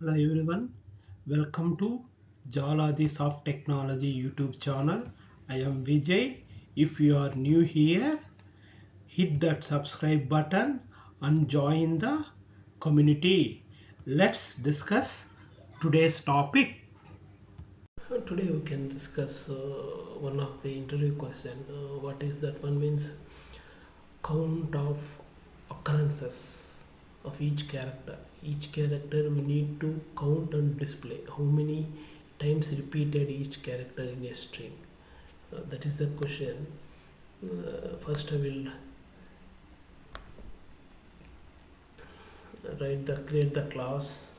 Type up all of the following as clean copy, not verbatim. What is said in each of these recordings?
Hello everyone, welcome to Jaladhi Soft Technology YouTube channel. I am Vijay. If you are new here, hit that subscribe button and join the community. Let's discuss today's topic. Today we can discuss one of the interview question. What is that one means? Count of occurrences of each character. Each character we need to count and display. How many times repeated each character in a string? That is the question. First I will create the class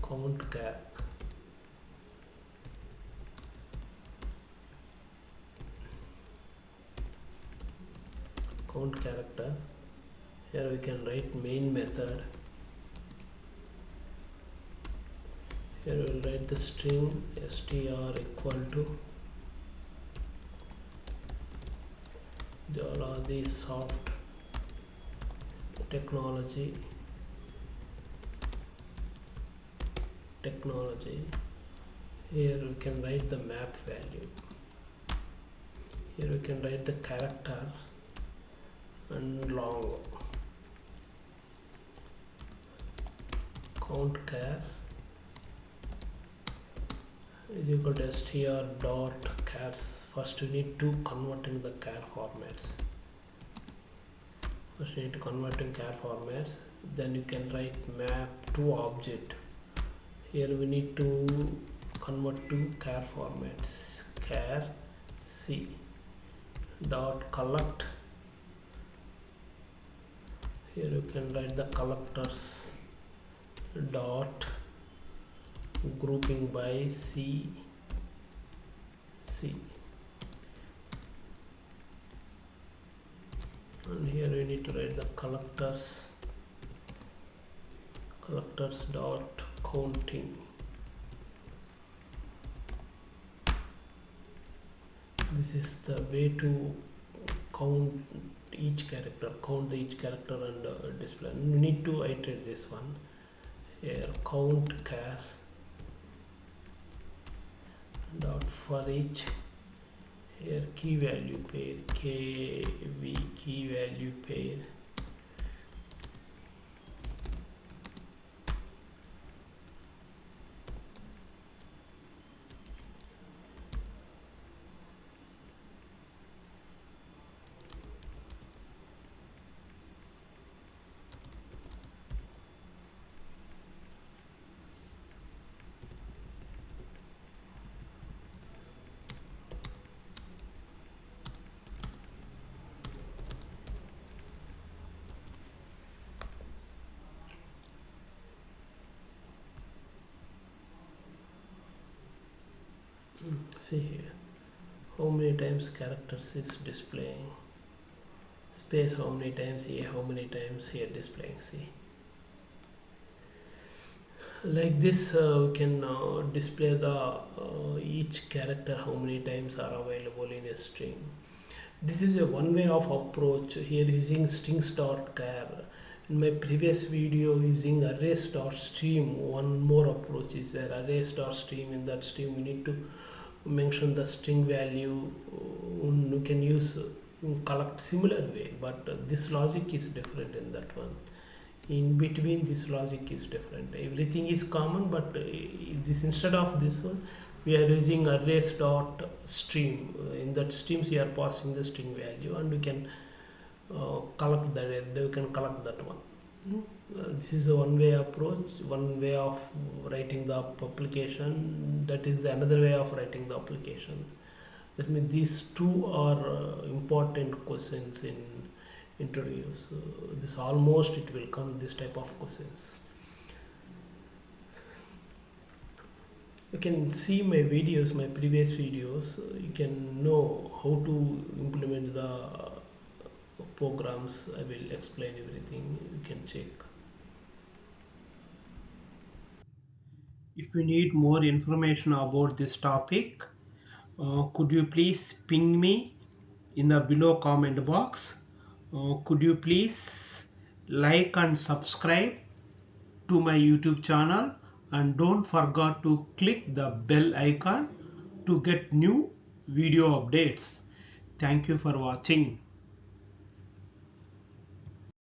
count character. Here we can write main method. Here we will write the string str equal to Jaladhi Soft Technology. Here we can write the map value. Here we can write the character and long. Count char is equal to str dot chars. First we need to convert in the char formats. Then you can write mapToObj. Here we need to convert to char formats. Char c dot collect. Here you can write the collectors dot grouping by c. And here we need to write the collectors dot counting. This is the way to count each character and display. We need to iterate this one. Here count char dot for each. Here key value pair, kv key value pair. See here how many times characters is displaying, space how many times here, how many times here displaying. See, like this we can display the each character how many times are available in a string. This is a one way of approach here using strings.char. In my previous video using arrays.stream, one more approach is there. Arrays.stream, in that stream we need to mention the string value. We can use collect similar way, but this logic is different in that one. In between this logic is different. Everything is common, but this instead of this one we are using arrays.stream. In that streams we are passing the string value and we can collect that one. This is a one way approach, one way of writing the application. That is the another way of writing the application. That means these two are important questions in interviews. This almost it will come this type of questions. You can see my videos, my previous videos. You can know how to implement the programs. I will explain everything. You can check. If you need more information about this topic, could you please ping me in the below comment box. Could you please like and subscribe to my YouTube channel and don't forget to click the bell icon to get new video updates. Thank you for watching.